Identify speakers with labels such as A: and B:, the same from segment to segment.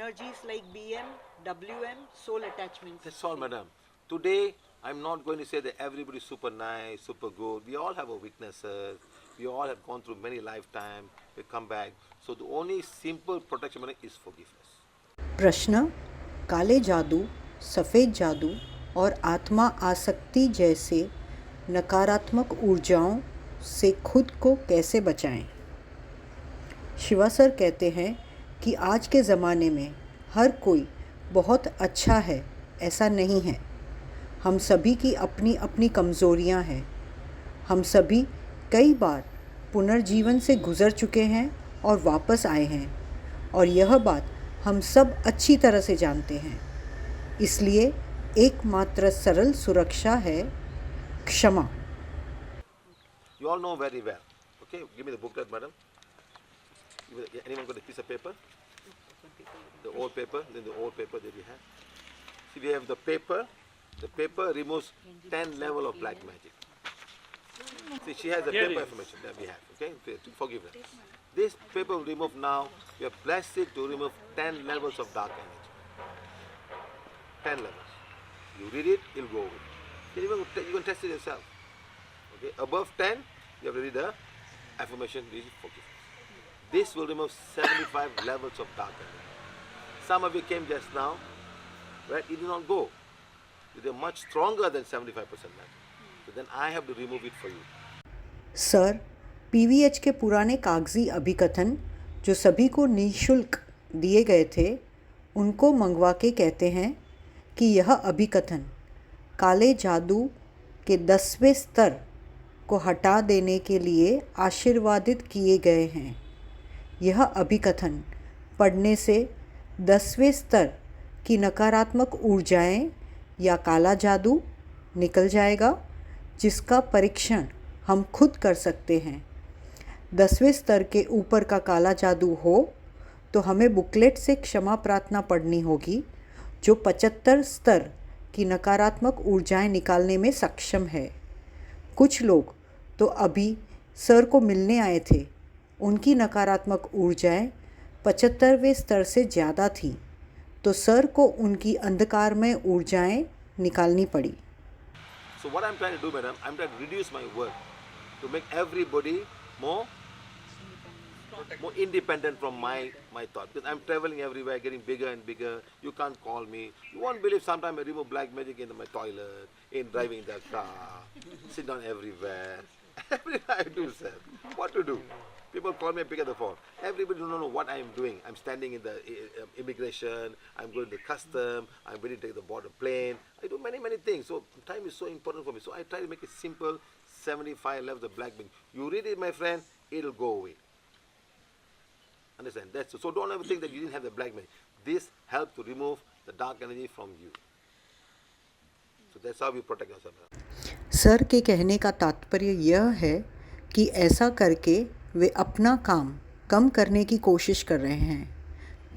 A: energies like BM, WM, soul attachments.
B: That's all, madam. Today, I'm not going to say that everybody is super nice, super good. We all have our weaknesses. We all have gone through many lifetimes. We come back. So the only simple protection madam, is forgiveness.
C: प्रश्न: काले जादू, सफ़ेद जादू और आत्मा आसक्ति जैसे नकारात्मक ऊर्जाओं से खुद को कैसे बचाएं? शिवा सर कहते हैं कि आज के ज़माने में हर कोई बहुत अच्छा है, ऐसा नहीं है। हम सभी की अपनी अपनी कमज़ोरियां हैं। हम सभी कई बार पुनर्जीवन से गुज़र चुके हैं और वापस आए हैं, और यह बात हम सब अच्छी तरह से जानते हैं। इसलिए एकमात्र सरल सुरक्षा है क्षमा।
B: You all know very well. Okay, give me the booklet, madam. Anyone got a piece of paper? The old paper, then the old paper that we have. See, we have the paper. The paper removes 10 level of black magic. See, she has the paper information that we have. Okay, forgive her. This paper will remove now. We have blessed it to remove 10 levels of dark energy. 10 levels. You read it, it'll go away. You can test it yourself. Okay, above 10, you have to read the affirmation, this is forgiveness. This will remove 75 levels of dark energy. Some of you came just now, right? It did not go. They are much stronger than 75% level. So then I have to remove it for you.
C: Sir, PVH के पुराने कागजी अभिकथन जो सभी को निःशुल्क दिए गए थे, उनको मंगवा के कहते हैं कि यह अभिकथन काले जादू के 10वें स्तर को हटा देने के लिए आशीर्वादित किए गए हैं। यह अभिकथन पढ़ने से 10वें स्तर की नकारात्मक ऊर्जाएं या काला जादू निकल जाएगा, जिसका परीक्षण हम खुद कर सकते हैं। 10वें स्तर के ऊपर का काला जादू हो तो हमें बुकलेट से क्षमा प्रार्थना पढ़नी होगी, जो 75 स्तर की नकारात्मक ऊर्जाएं निकालने में सक्षम है। कुछ लोग तो अभी सर को मिलने आए थे, उनकी नकारात्मक ऊर्जाएं 75वें स्तर से ज़्यादा थी, तो सर को उनकी अंधकारमय ऊर्जाएं निकालनी पड़ी।
B: So what I'm trying to do, madam, I'm trying to reduce my work to make everybody more independent from my thought. Because I'm traveling everywhere, getting bigger and bigger. You can't call me. You won't believe sometimes I remove black magic into my toilet, in driving the car, sit down everywhere. Everything I do, sir. What to do? People call me, pick up the phone. Everybody don't know what I am doing. I'm standing in the immigration. I'm going to custom. I'm ready to take the border plane. I do many, many things. So time is so important for me. So I try to make it simple. 75 levels of black magic. You read it, my friend, it'll go away. Understand? That's so. Don't ever think that you didn't have the black magic. This helps to remove the dark energy from you. So that's how we protect ourselves.
C: Sir के कहने का तात्पर्य यह है कि ऐसा करके वे अपना काम कम करने की कोशिश कर रहे हैं,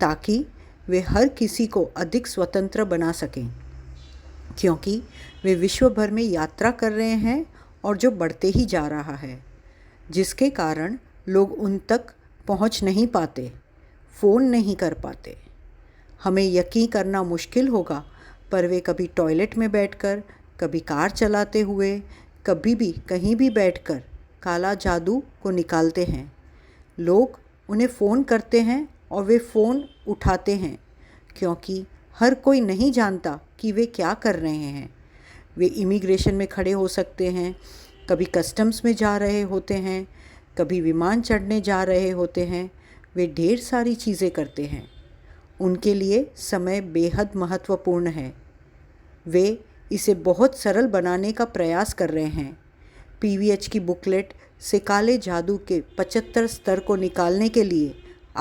C: ताकि वे हर किसी को अधिक स्वतंत्र बना सकें, क्योंकि वे विश्व भर में यात्रा कर रहे हैं और जो बढ़ते ही जा रहा है, जिसके कारण लोग उन तक पहुंच नहीं पाते, फ़ोन नहीं कर पाते। हमें यकीन करना मुश्किल होगा, पर वे कभी टॉयलेट में बैठकर, कभी कार चलाते हुए, कभी भी कहीं भी बैठकर काला जादू को निकालते हैं। लोग उन्हें फ़ोन करते हैं और वे फ़ोन उठाते हैं, क्योंकि हर कोई नहीं जानता कि वे क्या कर रहे हैं। वे इमिग्रेशन में खड़े हो सकते हैं, कभी कस्टम्स में जा रहे होते हैं, कभी विमान चढ़ने जा रहे होते हैं। वे ढेर सारी चीज़ें करते हैं। उनके लिए समय बेहद महत्वपूर्ण है। वे इसे बहुत सरल बनाने का प्रयास कर रहे हैं। पीवीएच की बुकलेट से काले जादू के 75 स्तर को निकालने के लिए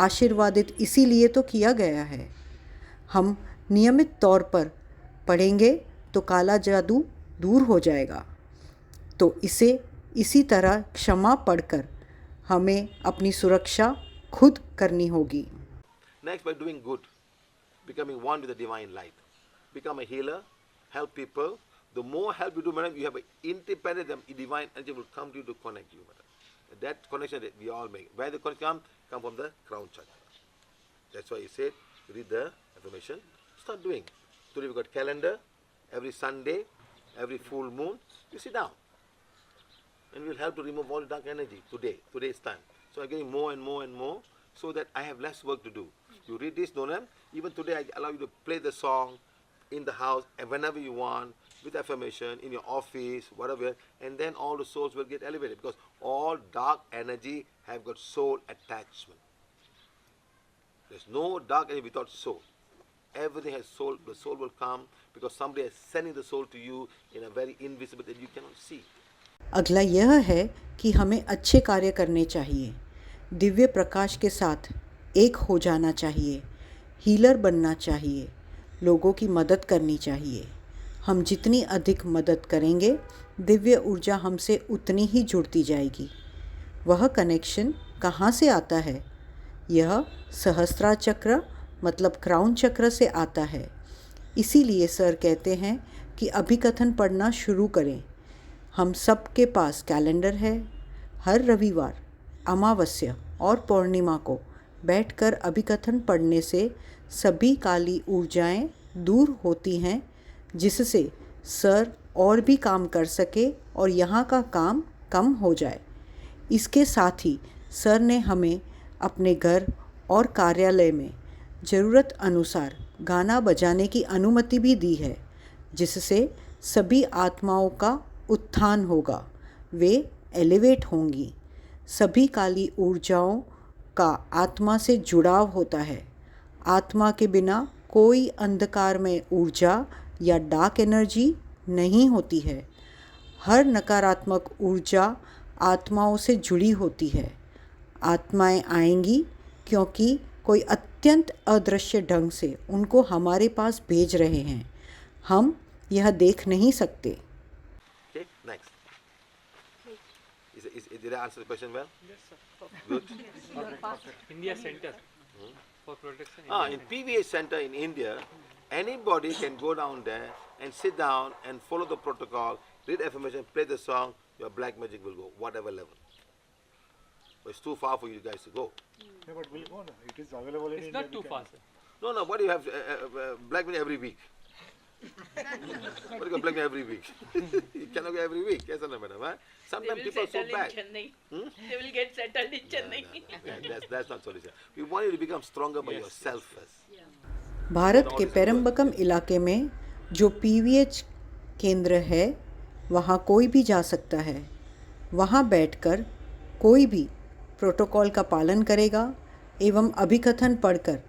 C: आशीर्वादित इसीलिए तो किया गया है। हम नियमित तौर पर पढ़ेंगे तो काला जादू दूर हो जाएगा। तो इसी तरह क्षमा पढ़कर हमें अपनी सुरक्षा खुद करनी होगी।
B: Next, by doing good, becoming one with the divine light, become a healer, help people. The more help you do, madam, you have an independent, divine energy will come to you to connect you, madam. That connection that we all make. Where the connection come from the crown chakra. That's why he said, read the affirmation, start doing. Today we got calendar, every Sunday, every full moon, you sit down. And we'll help to remove all the dark energy today's time. So I'm getting more and more and more so that I have less work to do. You read this, Donam, even today I allow you to play the song in the house and whenever you want, with affirmation, in your office, whatever, and then all the souls will get elevated because all dark energy have got soul attachment. There's no dark energy without soul. Everything has soul. The soul will come because somebody is sending the soul to you in a very invisible that you cannot see.
C: अगला यह है कि हमें अच्छे कार्य करने चाहिए, दिव्य प्रकाश के साथ एक हो जाना चाहिए, हीलर बनना चाहिए, लोगों की मदद करनी चाहिए. हम जितनी अधिक मदद करेंगे दिव्य ऊर्जा हमसे उतनी ही जुड़ती जाएगी. वह कनेक्शन कहाँ से आता है? यह सहस्त्रा चक्र मतलब क्राउन चक्र से आता है. इसीलिए सर कहते हैं कि अभिकथन पढ़ना शुरू करें. हम सब के पास कैलेंडर है. हर रविवार, अमावस्या और पूर्णिमा को बैठकर अभिकथन पढ़ने से सभी काली ऊर्जाएं दूर होती हैं, जिससे सर और भी काम कर सके और यहाँ का काम कम हो जाए. इसके साथ ही सर ने हमें अपने घर और कार्यालय में ज़रूरत अनुसार गाना बजाने की अनुमति भी दी है, जिससे सभी आत्माओं का उत्थान होगा, वे एलिवेट होंगी. सभी काली ऊर्जाओं का आत्मा से जुड़ाव होता है. आत्मा के बिना कोई अंधकार में ऊर्जा या डार्क एनर्जी नहीं होती है. हर नकारात्मक ऊर्जा आत्माओं से जुड़ी होती है. आत्माएं आएंगी क्योंकि कोई अत्यंत अदृश्य ढंग से उनको हमारे पास भेज रहे हैं. हम यह देख नहीं सकते.
B: Okay, next. Did I answer the question well?
A: Yes, sir.
B: Good.
D: India Center for Protection.
B: In PVA Center in India, anybody can go down there and sit down and follow the protocol, read affirmation, play the song, your black magic will go, whatever level. But it's too far for you guys to go.
E: Yeah, but we'll go now. It is available in
D: It's
E: India.
D: not too far, sir.
B: No, what do you have black magic every week? What do you got black magic every week? You cannot go every week, yes or no, madam? Huh?
F: They
B: Sometimes
F: will
B: people are so
F: settle in
B: bad.
F: Chennai. They will get settled in Chennai.
B: That's not solution. We want you to become stronger by yourself first.
C: Bharat के पेरम्बकम इलाके में जो PVH केंद्र है वहाँ कोई भी जा सकता है. वहाँ बैठकर कोई भी प्रोटोकॉल का पालन करेगा एवं अभिकथन पढ़कर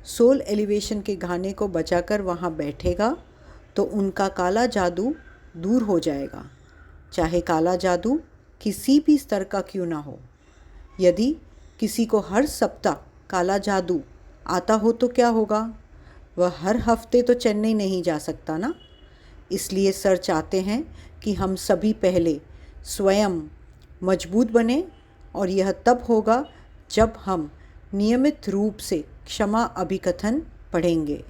C: सोल एलिवेशन के गाने को बजाकर वहाँ बैठेगा तो उनका काला जादू दूर हो जाएगा, चाहे काला जादू किसी भी स्तर का क्यों ना हो. यदि किसी को हर सप्ताह काला जादू आता हो तो क्या होगा? वह हर हफ्ते तो चेन्नई नहीं जा सकता ना. इसलिए सर चाहते हैं कि हम सभी पहले स्वयं मजबूत बने और यह तब होगा जब हम नियमित रूप से क्षमा अभिकथन पढ़ेंगे.